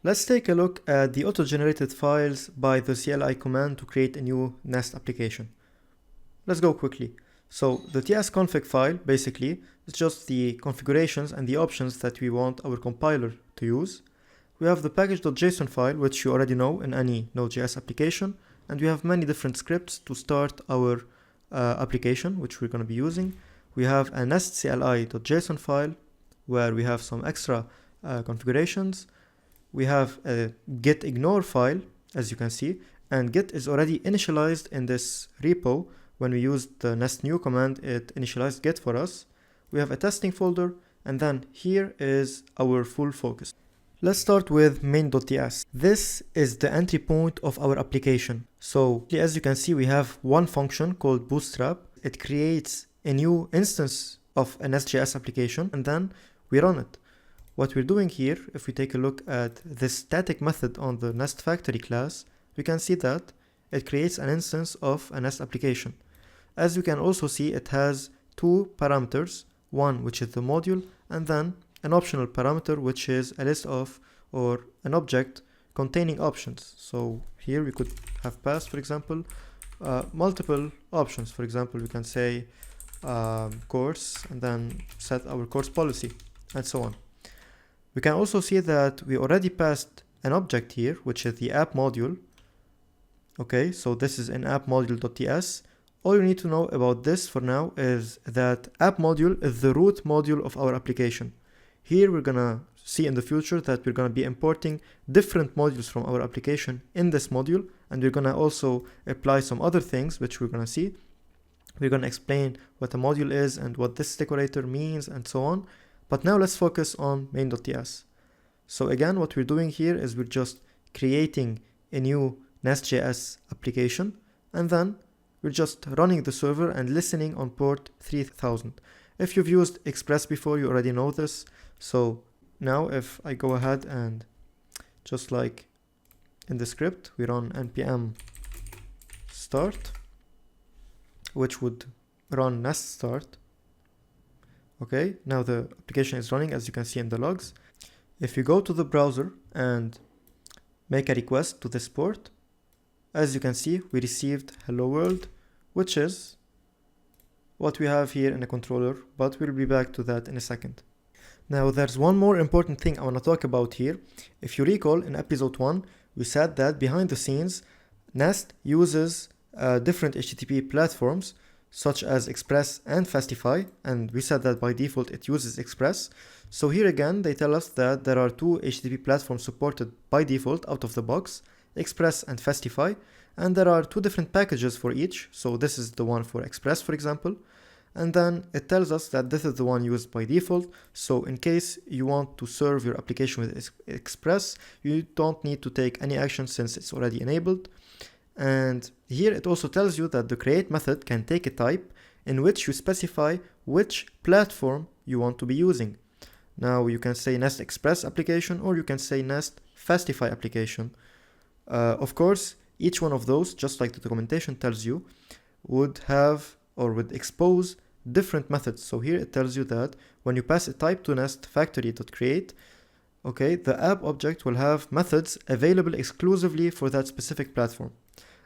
Let's take a look at the auto-generated files by the CLI command to create a new Nest application. Let's go quickly. So the tsconfig file basically is just the configurations and the options that we want our compiler to use. We have the package.json file, which you already know in any Node.js application, and we have many different scripts to start our application, which we're going to be using. We have a nestcli.json file where we have some extra configurations. We have a gitignore file, as you can see, and git is already initialized in this repo. When we used the nest new command, it initialized git for us. We have a testing folder, and then here is our full focus. Let's start with main.ts. This is the entry point of our application. So as you can see, we have one function called bootstrap. It creates a new instance of a NestJs application, and then we run it. What we're doing here, if we take a look at this static method on the Nest Factory class, we can see that it creates an instance of a Nest application. As you can also see, it has two parameters, one which is the module, and then an optional parameter which is a list of, or an object containing options. So here we could have passed, for example, multiple options. For example, we can say course and then set our course policy and so on. We can also see that we already passed an object here, which is the app module. Okay, so this is in app module.ts. All you need to know about this for now is that app module is the root module of our application. Here we're gonna see in the future that we're gonna be importing different modules from our application in this module, and we're gonna also apply some other things which we're gonna see. We're gonna explain what a module is and what this decorator means and so on. But now let's focus on main.ts. So again, what we're doing here is we're just creating a new NestJs application, and then we're just running the server and listening on port 3000. If you've used Express before, you already know this. So now if I go ahead and just like in the script, we run npm start, which would run nest start. Okay, now the application is running, as you can see in the logs. If you go to the browser and make a request to this port, as you can see, we received hello world, which is what we have here in a controller, but we'll be back to that in a second. Now, there's one more important thing I want to talk about here. If you recall, in episode 1, we said that behind the scenes, Nest uses different HTTP platforms, such as Express and Fastify, and we said that by default it uses Express. So here again, they tell us that there are two HTTP platforms supported by default out of the box, Express and Fastify, and there are two different packages for each. So this is the one for Express, for example, and then it tells us that this is the one used by default. So in case you want to serve your application with Express, you don't need to take any action since it's already enabled. And here it also tells you that the create method can take a type in which you specify which platform you want to be using. Now you can say Nest Express application, or you can say Nest Fastify application. Of course, each one of those, just like the documentation tells you, would have or would expose different methods. So here it tells you that when you pass a type to Nest factory.create, okay, the app object will have methods available exclusively for that specific platform.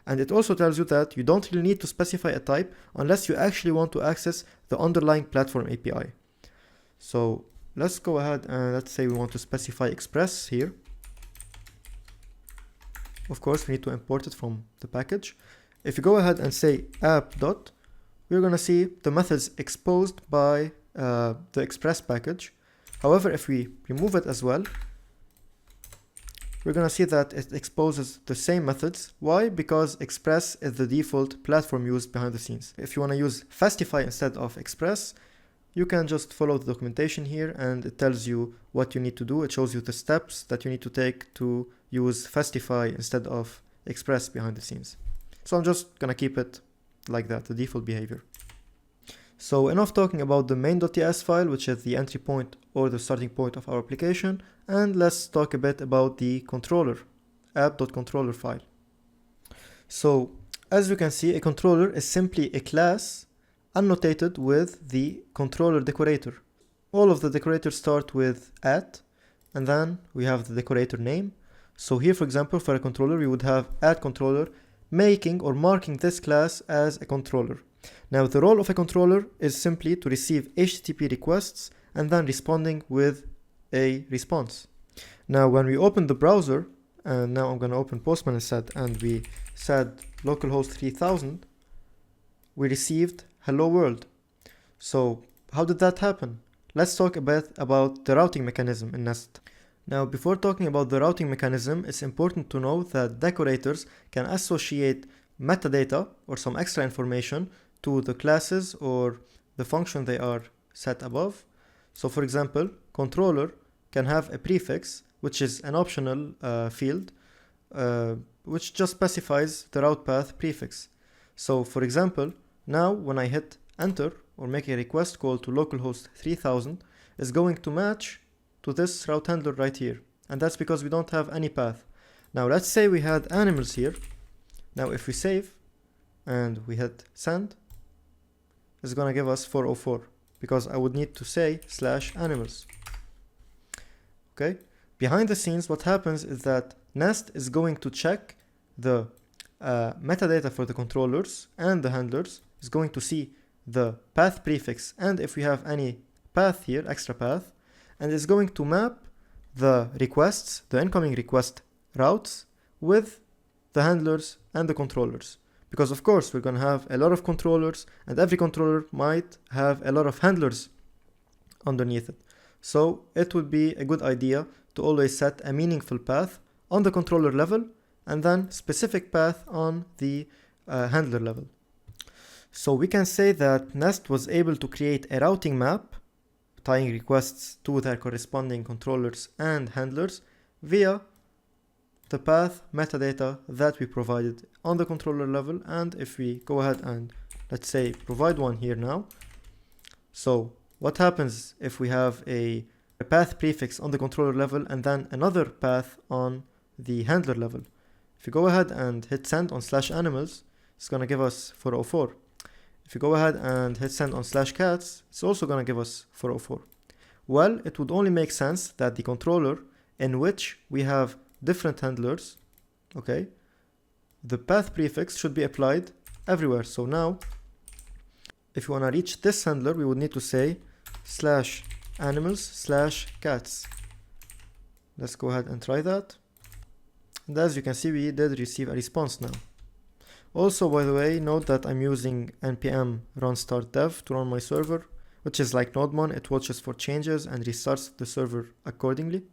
And it also tells you that you don't really need to specify a type unless you actually want to access the underlying platform API. So let's go ahead and let's say we want to specify Express here. Of course, we need to import it from the package. If you go ahead and say app dot, we're going to see the methods exposed by the Express package. However, if we remove it as well, we're going to see that it exposes the same methods. Why? Because Express is the default platform used behind the scenes. If you want to use Fastify instead of Express, you can just follow the documentation here, and it tells you what you need to do. It shows you the steps that you need to take to use Fastify instead of Express behind the scenes. So I'm just going to keep it like that, the default behavior. So enough talking about the main.ts file, which is the entry point or the starting point of our application, and let's talk a bit about the controller, app.controller file. So as you can see, a controller is simply a class annotated with the controller decorator. All of the decorators start with @ and then we have the decorator name. So here, for example, for a controller, we would have add controller making or marking this class as a controller. Now, the role of a controller is simply to receive HTTP requests and then responding with a response. Now, when we open the browser, and now I'm going to open Postman instead, and we said localhost 3000, we received hello world. So how did that happen? Let's talk a bit about the routing mechanism in Nest. Now, before talking about the routing mechanism, it's important to know that decorators can associate metadata or some extra information to the classes or the function they are set above. So for example, controller can have a prefix, which is an optional field, which just specifies the route path prefix. So for example, now when I hit enter or make a request call to localhost 3000, is going to match to this route handler right here. And that's because we don't have any path. Now let's say we had animals here. Now if we save and we hit send, it's gonna give us 404 because I would need to say /animals. Okay. Behind the scenes, what happens is that Nest is going to check the metadata for the controllers and the handlers, is going to see the path prefix and if we have any path here, extra path, and is going to map the requests, the incoming request routes with the handlers and the controllers. Because of course we're going to have a lot of controllers and every controller might have a lot of handlers underneath it. So it would be a good idea to always set a meaningful path on the controller level and then specific path on the handler level. So we can say that Nest was able to create a routing map tying requests to their corresponding controllers and handlers via the path metadata that we provided on the controller level. And if we go ahead and let's say provide one here now, so what happens if we have a path prefix on the controller level and then another path on the handler level? If you go ahead and hit send on /animals, it's going to give us 404. If you go ahead and hit send on /cats, it's also going to give us 404. Well, it would only make sense that the controller in which we have different handlers, okay, the path prefix should be applied everywhere. So now, if you want to reach this handler, we would need to say /animals/cats. Let's go ahead and try that. And as you can see, we did receive a response now. Also, by the way, note that I'm using npm run start dev to run my server, which is like nodemon. It watches for changes and restarts the server accordingly.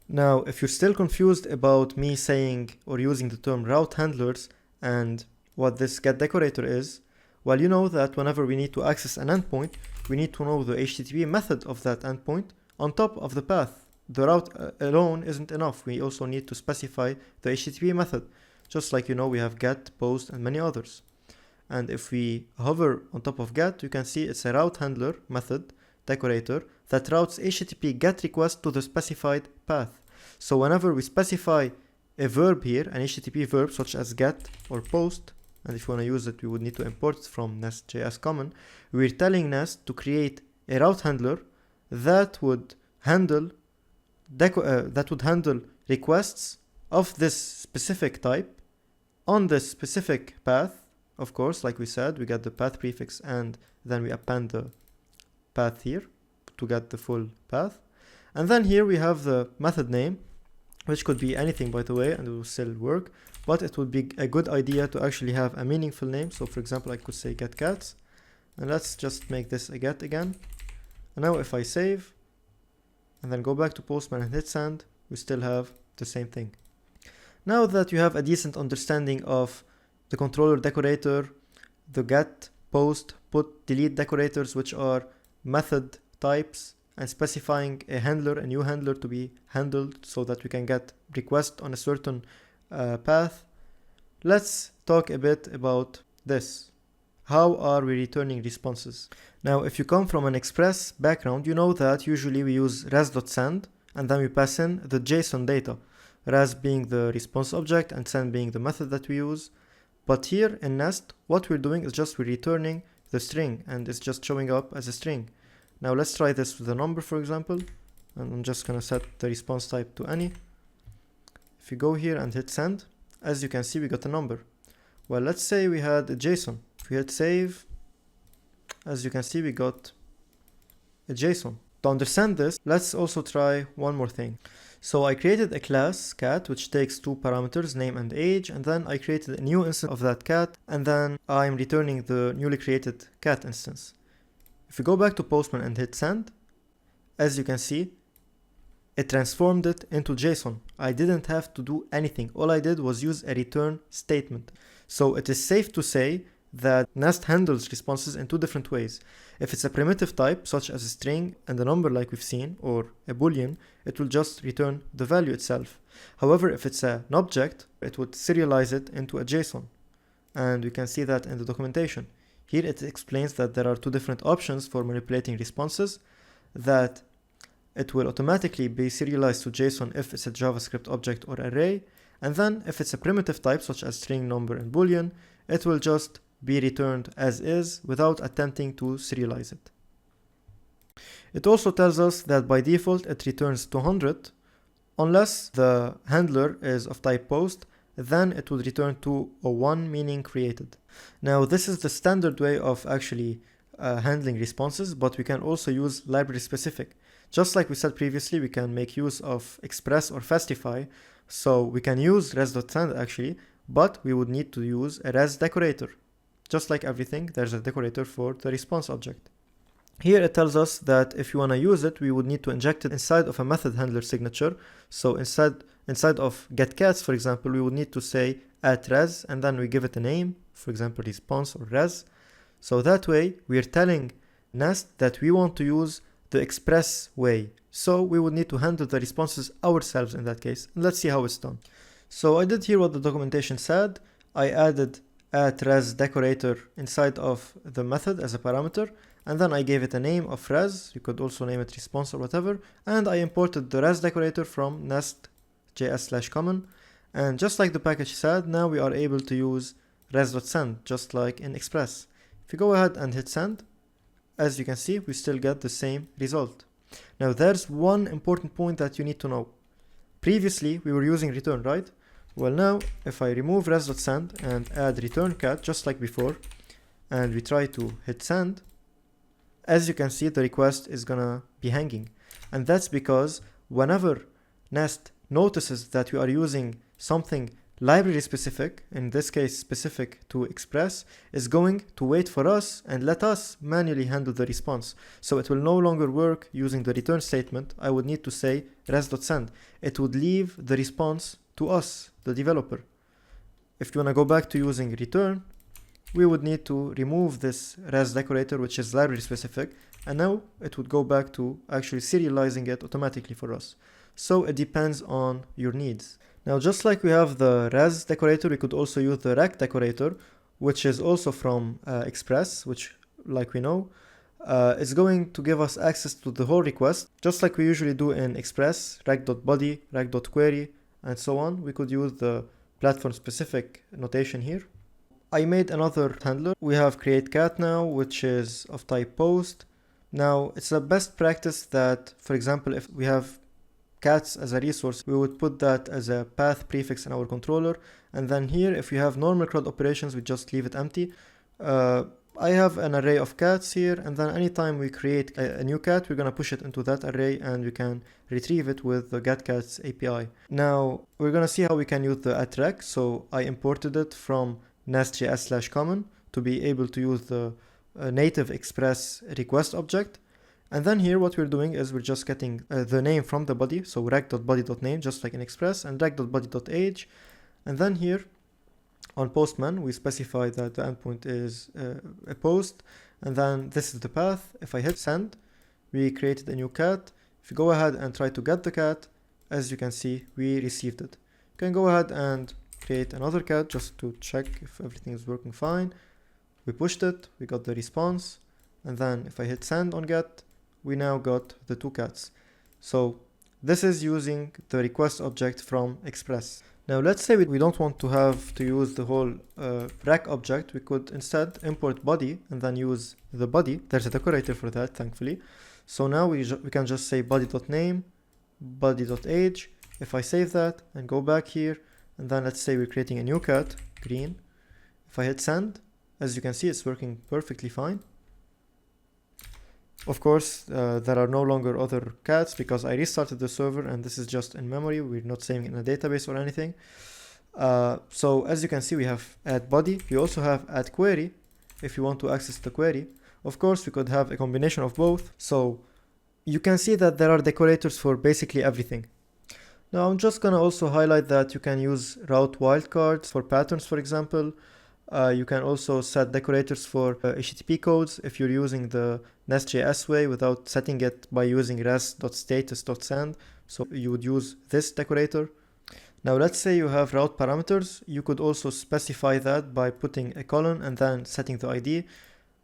Now, if you're still confused about me saying or using the term route handlers and what this get decorator is, well, you know that whenever we need to access an endpoint, we need to know the HTTP method of that endpoint on top of the path. The route alone isn't enough. We also need to specify the HTTP method. Just like, you know, we have get, post, and many others. And if we hover on top of get, you can see it's a route handler method decorator that routes HTTP GET request to the specified path. So whenever we specify a verb here, an HTTP verb such as get or post, and if you want to use it, we would need to import it from NestJs common, we're telling Nest to create a route handler that would handle requests of this specific type on this specific path. Of course, like we said, we get the path prefix and then we append the path here to get the full path. And then here we have the method name, which could be anything, by the way, and it will still work, but it would be a good idea to actually have a meaningful name. So for example, I could say get cats, and let's just make this a get again. And now if I save and then go back to Postman and hit send, we still have the same thing. Now that you have a decent understanding of the controller decorator, the get, post, put, delete decorators, which are method types, and specifying a handler, a new handler to be handled so that we can get request on a certain path, let's talk a bit about this. How are we returning responses? Now, if you come from an Express background, you know that usually we use res.send and then we pass in the JSON data. Res being the response object and send being the method that we use. But here in Nest, what we're doing is just we're returning the string and it's just showing up as a string. Now let's try this with a number, for example, and I'm just gonna set the response type to any. If you go here and hit send, as you can see, we got a number. Well, let's say we had a JSON. If we hit save, as you can see, we got a JSON. To understand this, let's also try one more thing. So I created a class cat which takes two parameters, name and age, and then I created a new instance of that cat, and then I'm returning the newly created cat instance. If we go back to Postman and hit send, as you can see, it transformed it into JSON. I didn't have to do anything. All I did was use a return statement. So it is safe to say that Nest handles responses in two different ways. If it's a primitive type, such as a string and a number like we've seen, or a boolean, it will just return the value itself. However, if it's an object, it would serialize it into a JSON. And we can see that in the documentation. Here it explains that there are two different options for manipulating responses, that it will automatically be serialized to JSON if it's a JavaScript object or array, and then if it's a primitive type such as string, number, and boolean, it will just be returned as is without attempting to serialize it. It also tells us that by default it returns 200 unless the handler is of type post, then it would return 201, meaning created. Now this is the standard way of actually handling responses, but we can also use library specific. Just like we said previously, we can make use of express or fastify, so we can use res.send actually, but we would need to use a res decorator. Just like everything, there's a decorator for the response object. Here it tells us that if you want to use it, we would need to inject it inside of a method handler signature. So inside of getCats, for example, we would need to say @res, and then we give it a name, for example, response or res. So that way, we are telling Nest that we want to use the express way. So we would need to handle the responses ourselves in that case. And let's see how it's done. So I did here what the documentation said. I added @res decorator inside of the method as a parameter, and then I gave it a name of res. You could also name it response or whatever, and I imported the res decorator from NestJs/common. And just like the package said, now we are able to use res.send, just like in Express. If you go ahead and hit send, as you can see, we still get the same result. Now there's one important point that you need to know. Previously we were using return, right? Well, now if I remove res.send and add return cat just like before, and we try to hit send, as you can see, the request is gonna be hanging. And that's because whenever Nest notices that we are using something library specific, in this case specific to Express, is going to wait for us and let us manually handle the response. So it will no longer work using the return statement. I would need to say res.send. It would leave the response to us, the developer. If you want to go back to using return, we would need to remove this res decorator, which is library specific, and now it would go back to actually serializing it automatically for us. So it depends on your needs. Now, just like we have the res decorator, we could also use the rec decorator, which is also from Express, which, like we know, is going to give us access to the whole request, just like we usually do in Express, rec.body, rec.query, and so on. We could use the platform specific notation here. I made another handler. We have createCat now, which is of type post. Now, it's a best practice that, for example, if we have cats as a resource, we would put that as a path prefix in our controller. And then here, if we have normal CRUD operations, we just leave it empty. I have an array of cats here, and then anytime we create a new cat, we're going to push it into that array and we can retrieve it with the getCats API. Now, we're going to see how we can use the @rec. So I imported it from NestJs/common to be able to use the native Express request object. And then here what we're doing is we're just getting the name from the body, so rec.body.name, just like in Express, and rec.body.age. And then here on Postman, we specify that the endpoint is a post, and then this is the path. If I hit send, we created a new cat. If you go ahead and try to get the cat, as you can see, we received it. You can go ahead and create another cat just to check if everything is working fine. We pushed it, we got the response, and then if I hit send on get, we now got the two cats. So this is using the request object from Express. Now let's say we don't want to have to use the whole rec object. We could instead import body and then use the body. There's a decorator for that, thankfully. So now we can just say body.name, body.age, If I save that and go back here, and then let's say we're creating a new cat, green. If I hit send, as you can see, it's working perfectly fine. Of course, there are no longer other cats because I restarted the server and this is just in memory. We're not saving in a database or anything. So as you can see, we have add body. We also have add query if you want to access the query. Of course, we could have a combination of both. So you can see that there are decorators for basically everything. Now I'm just gonna also highlight that you can use route wildcards for patterns, for example. You can also set decorators for HTTP codes if you're using the NestJs way without setting it by using res.status.send. So you would use this decorator. Now let's say you have route parameters. You could also specify that by putting a colon and then setting the ID.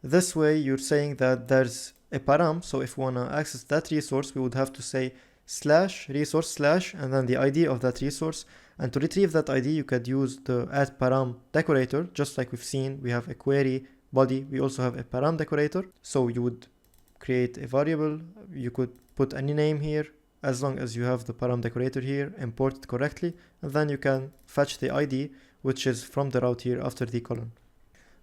This way you're saying that there's a param. So if we want to access that resource, we would have to say /resource/ and then the ID of that resource. And to retrieve that ID, you could use the add param decorator, just like we've seen. We have a query body. We also have a param decorator. So you would create a variable. You could put any name here as long as you have the param decorator here, import it correctly, and then you can fetch the ID, which is from the route here after the colon.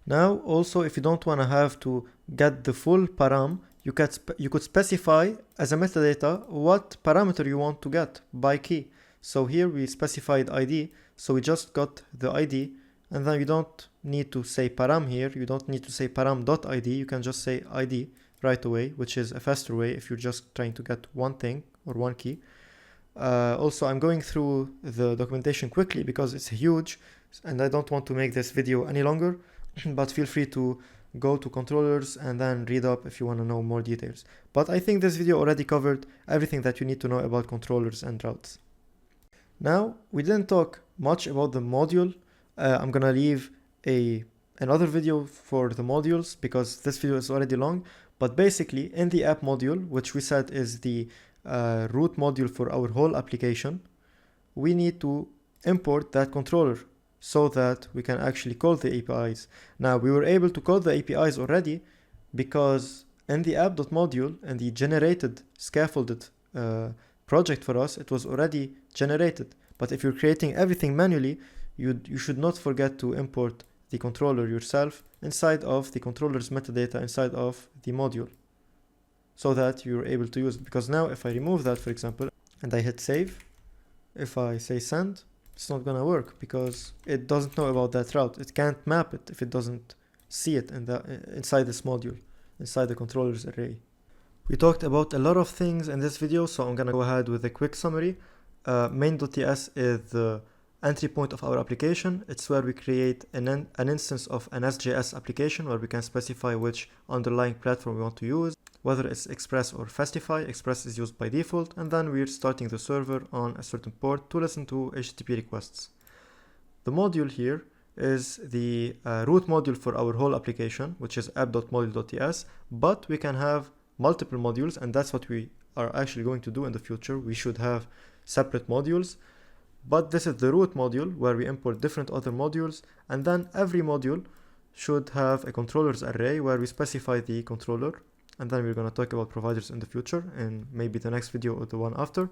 Now, also, if you don't want to have to get the full param, you could specify as a metadata what parameter you want to get by key. So here we specified ID, so we just got the ID, and then you don't need to say param here, you don't need to say param.id, you can just say ID right away, which is a faster way if you're just trying to get one thing or one key. Also, I'm going through the documentation quickly because it's huge and I don't want to make this video any longer, but feel free to go to controllers and then read up if you want to know more details. But I think this video already covered everything that you need to know about controllers and routes. Now, we didn't talk much about the module. I'm gonna leave another video for the modules because this video is already long. But basically, in the app module, which we said is the root module for our whole application, we need to import that controller so that we can actually call the APIs. Now, we were able to call the APIs already because in the app.module and the generated scaffolded project for us, it was already generated. But if you're creating everything manually, you should not forget to import the controller yourself inside of the controller's metadata inside of the module so that you're able to use it. Because now if I remove that, for example, and I hit save, if I say send, it's not gonna work because it doesn't know about that route. It can't map it if it doesn't see it inside this module, inside the controller's array. We talked about a lot of things in this video, so I'm gonna go ahead with a quick summary. Main.ts is the entry point of our application. It's where we create an instance of an NestJs application where we can specify which underlying platform we want to use, whether it's Express or Fastify. Express is used by default, and then we're starting the server on a certain port to listen to HTTP requests. The module here is the root module for our whole application, which is app.module.ts, but we can have multiple modules, and that's what we are actually going to do in the future. We should have separate modules. But this is the root module where we import different other modules, and then every module should have a controllers array where we specify the controller, and then we're going to talk about providers in the future in maybe the next video or the one after.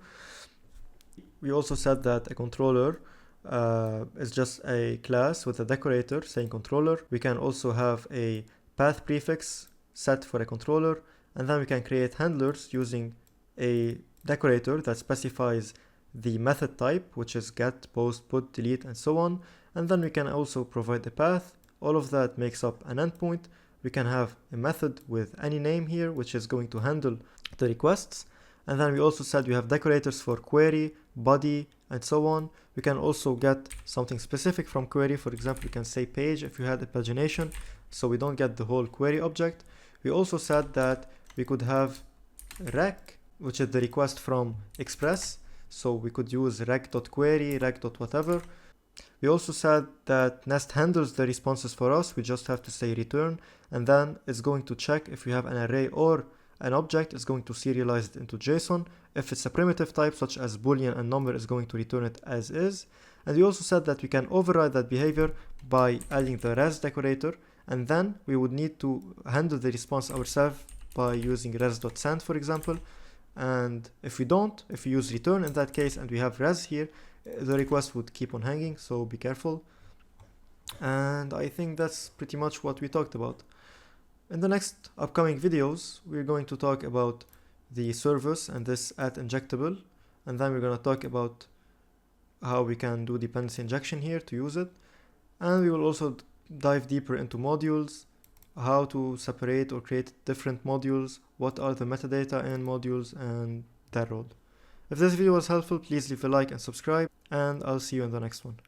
We also said that a controller is just a class with a decorator saying controller. We can also have a path prefix set for a controller, and then we can create handlers using a decorator that specifies the method type, which is get, post, put, delete, and so on. And then we can also provide a path. All of that makes up an endpoint. We can have a method with any name here, which is going to handle the requests. And then we also said we have decorators for query, body, and so on. We can also get something specific from query. For example, we can say page if you had a pagination, so we don't get the whole query object. We also said that we could have rec, which is the request from Express. So we could use rec.query, rec.whatever. We also said that Nest handles the responses for us. We just have to say return, and then it's going to check if we have an array or an object. It's going to serialize it into JSON. If it's a primitive type such as Boolean and number, it's going to return it as is. And we also said that we can override that behavior by adding the res decorator, and then we would need to handle the response ourselves by using res.send, for example. And if we don't, if we use return in that case and we have res here, the request would keep on hanging, so be careful. And I think that's pretty much what we talked about. In the next upcoming videos, we're going to talk about the service and this @injectable, and then we're going to talk about how we can do dependency injection here to use it, and we will also dive deeper into modules, how to separate or create different modules, what are the metadata in modules, and their role. If this video was helpful, please leave a like and subscribe, and I'll see you in the next one.